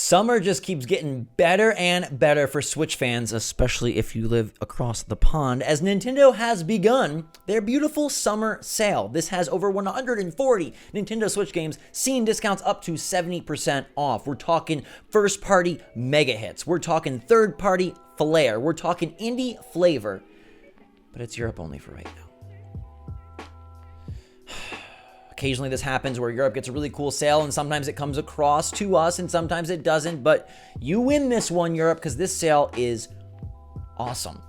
Summer just keeps getting better and better for Switch fans, especially if you live across the pond, as Nintendo has begun their beautiful summer sale. This has over 140 Nintendo Switch games seeing discounts up to 70% off. We're talking first-party mega hits. We're talking third-party flair. We're talking indie flavor. But it's Europe only for right now. Occasionally this happens where Europe gets a really cool sale and sometimes it comes across to us and sometimes it doesn't, but you win this one, Europe, because this sale is awesome.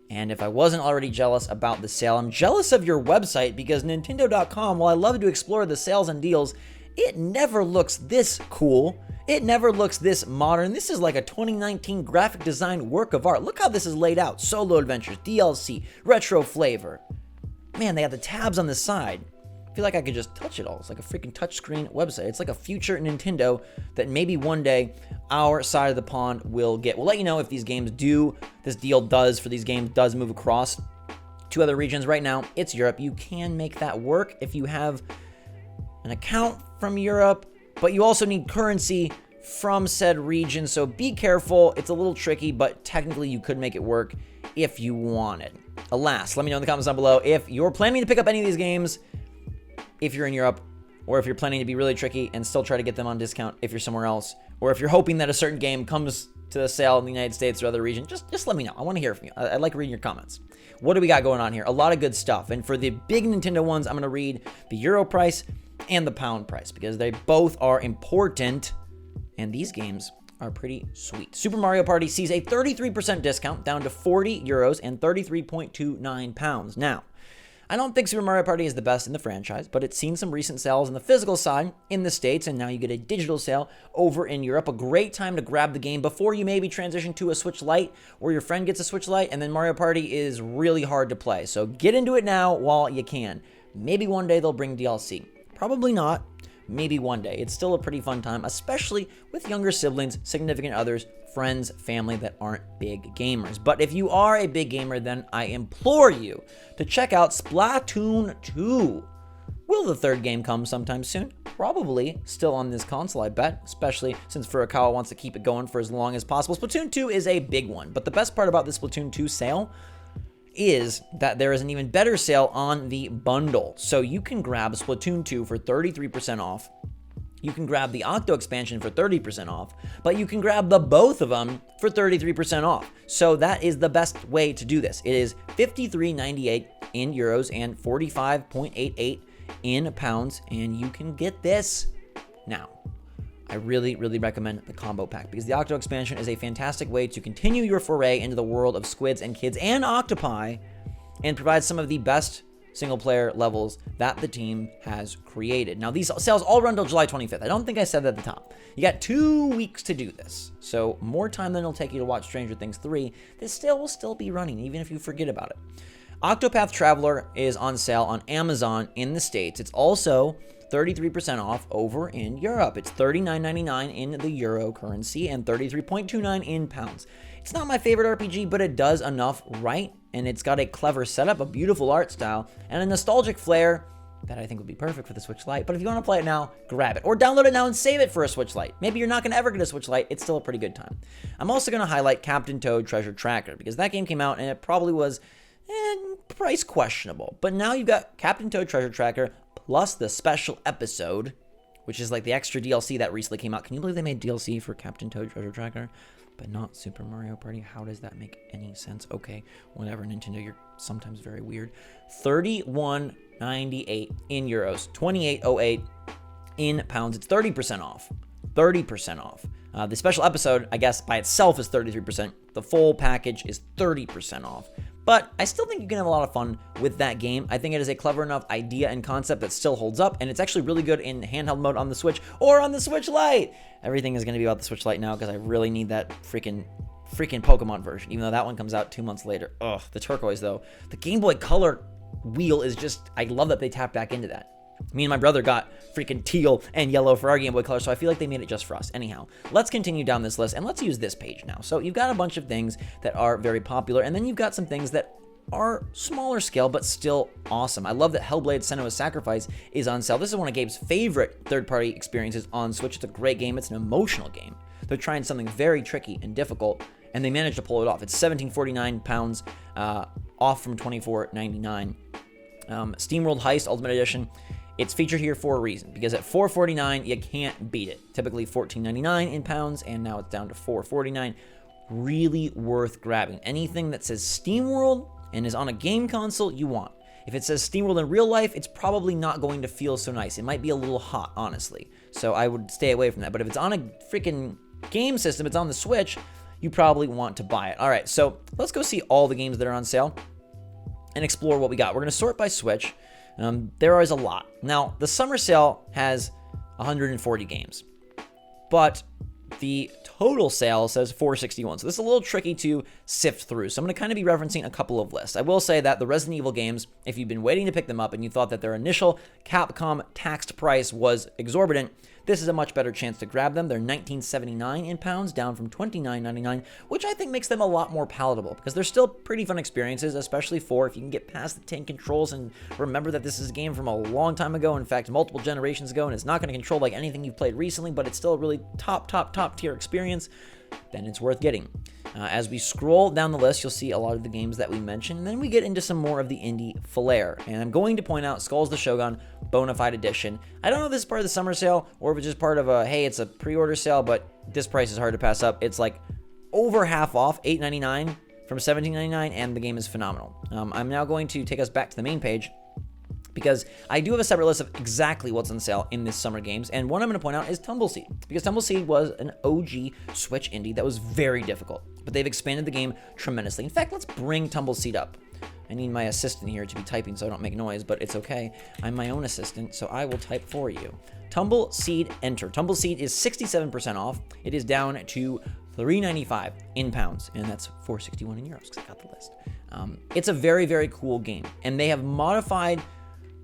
And if I wasn't already jealous about the sale, I'm jealous of your website because Nintendo.com, while I love to explore the sales and deals, it never looks this cool. It never looks this modern. This is like a 2019 graphic design work of art. Look how this is laid out. Solo adventures, DLC, retro flavor. Man, they have the tabs on the side. I feel like I could just touch it all. It's like a freaking touchscreen website. It's like a future Nintendo that maybe one day our side of the pond will get. We'll let you know if these games do, this deal does for these games does move across to other regions. Right now, it's Europe. You can make that work if you have an account from Europe, but you also need currency from said region. So be careful. It's a little tricky, but technically you could make it work if you wanted. Alas, let me know in the comments down below if you're planning to pick up any of these games if you're in Europe, or if you're planning to be really tricky and still try to get them on discount if you're somewhere else, or if you're hoping that a certain game comes to the sale in the United States or other region, just let me know. I want to hear from you. I like reading your comments. What do we got going on here? A lot of good stuff. And for the big Nintendo ones, I'm going to read the euro price and the pound price because they both are important, and these games are pretty sweet. Super Mario Party sees a 33% discount down to 40 euros and 33.29 pounds. Now, I don't think Super Mario Party is the best in the franchise, but it's seen some recent sales on the physical side in the States, and now you get a digital sale over in Europe. A great time to grab the game before you maybe transition to a Switch Lite, or your friend gets a Switch Lite, and then Mario Party is really hard to play. So get into it now while you can. Maybe one day they'll bring DLC. Probably not. Maybe one day. It's still a pretty fun time, especially with younger siblings, significant others, friends, family that aren't big gamers. But if you are a big gamer, then I implore you to check out Splatoon 2. Will the third game come sometime soon? Probably still on this console, I bet, especially since Furukawa wants to keep it going for as long as possible. Splatoon 2 is a big one, but the best part about the Splatoon 2 sale is that there is an even better sale on the bundle. So you can grab Splatoon 2 for 33% off. You can grab the Octo expansion for 30% off, but you can grab the both of them for 33% off. So that is the best way to do this. It is $53.98 in euros and 45.88 in pounds, and you can get this now. I really, really recommend the combo pack because the Octo expansion is a fantastic way to continue your foray into the world of squids and kids and octopi and provide some of the best single-player levels that the team has created. Now, these sales all run until July 25th. I don't think I said that at the top. You got 2 weeks to do this, so more time than it'll take you to watch Stranger Things 3. This sale will still be running, even if you forget about it. Octopath Traveler is on sale on Amazon in the States. It's also 33% off over in Europe. It's $39.99 in the euro currency and 33.29 in pounds. It's not my favorite RPG, but it does enough right, and it's got a clever setup, a beautiful art style, and a nostalgic flair that I think would be perfect for the Switch Lite. But if you want to play it now, grab it. Or download it now and save it for a Switch Lite. Maybe you're not going to ever get a Switch Lite. It's still a pretty good time. I'm also going to highlight Captain Toad Treasure Tracker because that game came out and it probably was price questionable. But now you've got Captain Toad Treasure Tracker plus the special episode, which is like the extra DLC that recently came out. Can you believe they made DLC for Captain Toad Treasure Tracker, but not Super Mario Party? How does that make any sense? Okay, whatever, Nintendo, you're sometimes very weird. $31.98 in euros, 28.08 in pounds. It's 30% off. 30% off. The special episode, I guess, by itself is 33%. The full package is 30% off. But I still think you can have a lot of fun with that game. I think it is a clever enough idea and concept that still holds up, and it's actually really good in handheld mode on the Switch or on the Switch Lite. Everything is going to be about the Switch Lite now because I really need that freaking Pokemon version, even though that one comes out 2 months later. Ugh, the turquoise, though. The Game Boy Color wheel is just, I love that they tapped back into that. Me and my brother got freaking teal and yellow for our Game Boy Color, so I feel like they made it just for us. Anyhow, let's continue down this list, and let's use this page now. So you've got a bunch of things that are very popular, and then you've got some things that are smaller scale, but still awesome. I love that Hellblade: Senua's Sacrifice is on sale. This is one of Gabe's favorite third-party experiences on Switch. It's a great game. It's an emotional game. They're trying something very tricky and difficult, and they managed to pull it off. It's £17.49 off from $24.99. SteamWorld Heist Ultimate Edition. It's featured here for a reason, because at $4.49 you can't beat it. Typically $14.99 in pounds, and now it's down to $4.49. Really worth grabbing. Anything that says SteamWorld and is on a game console, you want. If it says SteamWorld in real life, it's probably not going to feel so nice. It might be a little hot, honestly. So I would stay away from that. But if it's on a freaking game system, it's on the Switch, you probably want to buy it. All right, so let's go see all the games that are on sale and explore what we got. We're going to sort by Switch. There is a lot. Now, the summer sale has 140 games, but the total sale says 461. So this is a little tricky to sift through. So I'm going to kind of be referencing a couple of lists. I will say that the Resident Evil games, if you've been waiting to pick them up and you thought that their initial Capcom taxed price was exorbitant, this is a much better chance to grab them. They're $19.79 in pounds, down from $29.99, which I think makes them a lot more palatable because they're still pretty fun experiences, especially for if you can get past the 10 controls and remember that this is a game from a long time ago, in fact, multiple generations ago, and it's not going to control like anything you've played recently, but it's still a really top tier experience, then it's worth getting. As we scroll down the list, you'll see a lot of the games that we mentioned, and then we get into some more of the indie flair. And I'm going to point out Skulls the Shogun Bonafide Edition. I don't know if this is part of the summer sale or if it's just part of a, hey, it's a pre-order sale, but this price is hard to pass up. It's like over half off, $8.99 from $17.99, and the game is phenomenal. I'm now going to take us back to the main page, because I do have a separate list of exactly what's on sale in this summer games, and one I'm going to point out is Tumbleseed, because Tumbleseed was an OG Switch indie that was very difficult, but they've expanded the game tremendously. In fact, let's bring Tumbleseed up. I need my assistant here to be typing so I don't make noise, but it's okay. I'm my own assistant, so I will type for you. Tumbleseed, enter. Tumbleseed is 67% off. It is down to $3.95 in pounds, and that's $4.61 in euros, because I got the list. It's a very, very cool game, and they have modified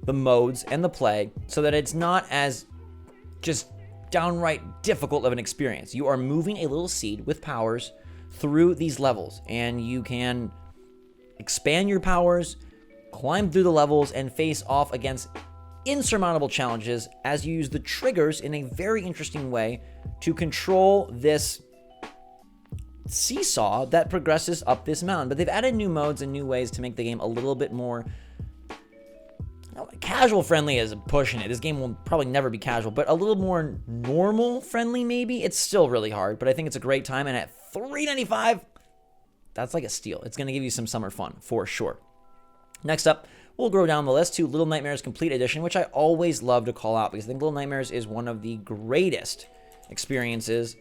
the modes and the play so that it's not as just downright difficult of an experience. You are moving a little seed with powers through these levels, and you can expand your powers, climb through the levels, and face off against insurmountable challenges as you use the triggers in a very interesting way to control this seesaw that progresses up this mountain. But they've added new modes and new ways to make the game a little bit more casual friendly is pushing it. This game will probably never be casual, but a little more normal friendly maybe. It's still really hard, but I think it's a great time, and at $3.95, that's like a steal. It's going to give you some summer fun for sure. Next up, we'll go down the list to Little Nightmares Complete Edition, which I always love to call out because I think Little Nightmares is one of the greatest experiences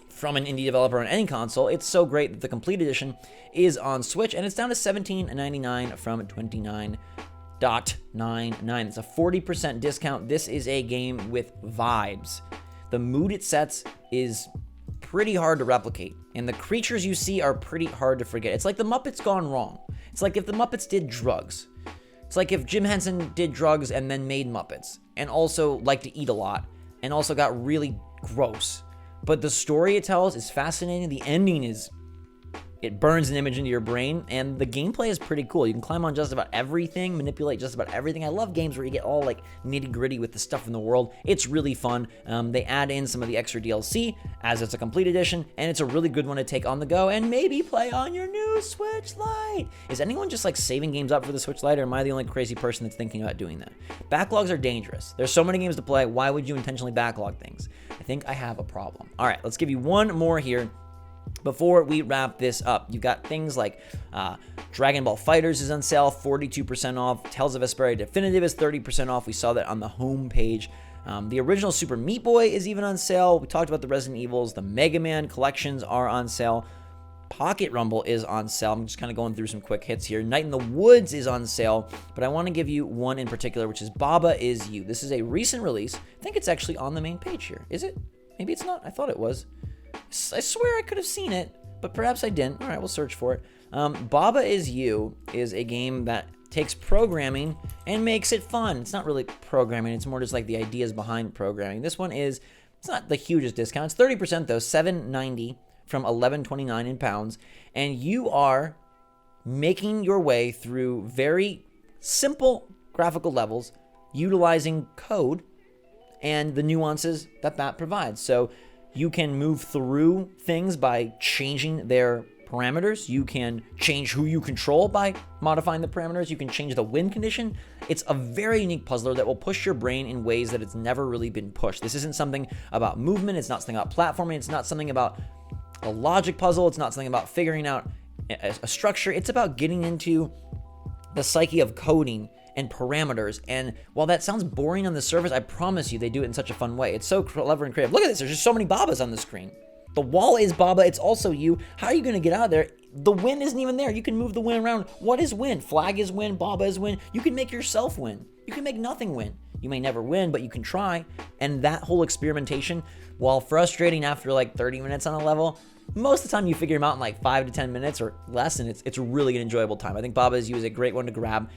from an indie developer on any console. It's so great that the Complete Edition is on Switch, and it's down to $17.99 from $29.99. It's a 40% discount. This is a game with vibes. The mood it sets is pretty hard to replicate, and the creatures you see are pretty hard to forget. It's like the Muppets gone wrong. It's like if the Muppets did drugs. It's like if Jim Henson did drugs and then made Muppets, and also liked to eat a lot, and also got really gross. But the story it tells is fascinating. The ending is, it burns an image into your brain, and the gameplay is pretty cool. You can climb on just about everything, manipulate just about everything. I love games where you get all like nitty gritty with the stuff in the world. It's really fun. They add in some of the extra DLC as it's a complete edition, and it's a really good one to take on the go and maybe play on your new Switch Lite. Is anyone just like saving games up for the Switch Lite, or am I the only crazy person that's thinking about doing that? Backlogs are dangerous. There's so many games to play. Why would you intentionally backlog things? I think I have a problem. All right, let's give you one more here before we wrap this up. You've got things like Dragon Ball FighterZ is on sale, 42% off. Tales of Vesperia Definitive is 30% off. We saw that on the home page. The original Super Meat Boy is even on sale. We talked about the Resident Evils. The Mega Man collections are on sale. Pocket Rumble is on sale. I'm just kind of going through some quick hits here. Night in the Woods is on sale, but I want to give you one in particular, which is Baba Is You. This is a recent release. I think it's actually on the main page here. Is it? Maybe it's not. I thought it was. I swear I could have seen it, but perhaps I didn't. All right, we'll search for it. Baba Is You is a game that takes programming and makes it fun. It's not really programming. It's more just like the ideas behind programming. This one is, it's not the hugest discount. It's 30% though, $7.90 from $11.29 in pounds. And you are making your way through very simple graphical levels, utilizing code and the nuances that that provides. So You can move through things by changing their parameters. You can change who you control by modifying the parameters. You can change the win condition. It's a very unique puzzler that will push your brain in ways that it's never really been pushed. This isn't something about movement. It's not something about platforming. It's not something about a logic puzzle. It's not something about figuring out a structure. It's about getting into the psyche of coding and parameters. And while that sounds boring on the surface, I promise you they do it in such a fun way. It's so clever and creative. Look at this. There's just so many Babas on the screen. The wall is Baba. It's also you. How are you going to get out of there? The win isn't even there. You can move the win around. What is win? Flag is win. Baba is win. You can make yourself win. You can make nothing win. You may never win, but you can try. And that whole experimentation, while frustrating after like 30 minutes on a level, most of the time you figure them out in like 5 to 10 minutes or less, and it's really an enjoyable time. I think Baba is you is a great one to grab.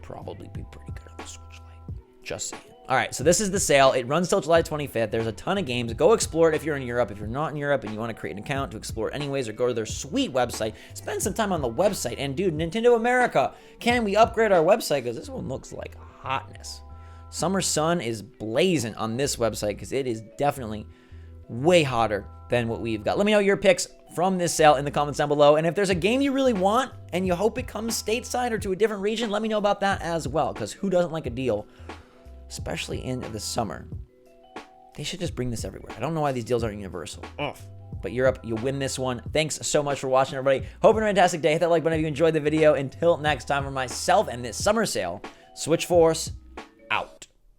Probably be pretty good on the Switch Lite. Just saying. All right, so this is the sale. It runs till July 25th. There's a ton of games. Go explore it if you're in Europe. If you're not in Europe and you want to create an account to explore it anyways, or go to their sweet website, spend some time on the website. And dude, Nintendo America, can we upgrade our website? Because this one looks like hotness. Summer Sun is blazing on this website because it is definitely way hotter than what we've got. Let me know your picks from this sale in the comments down below. And if there's a game you really want and you hope it comes stateside or to a different region, let me know about that as well, because who doesn't like a deal? Especially in the summer. They should just bring this everywhere. I don't know why these deals aren't universal. Ugh. But Europe, you win this one. Thanks so much for watching, everybody. Hope you had a fantastic day. Hit that like button if you enjoyed the video. Until next time, for myself and this summer sale, SwitchForce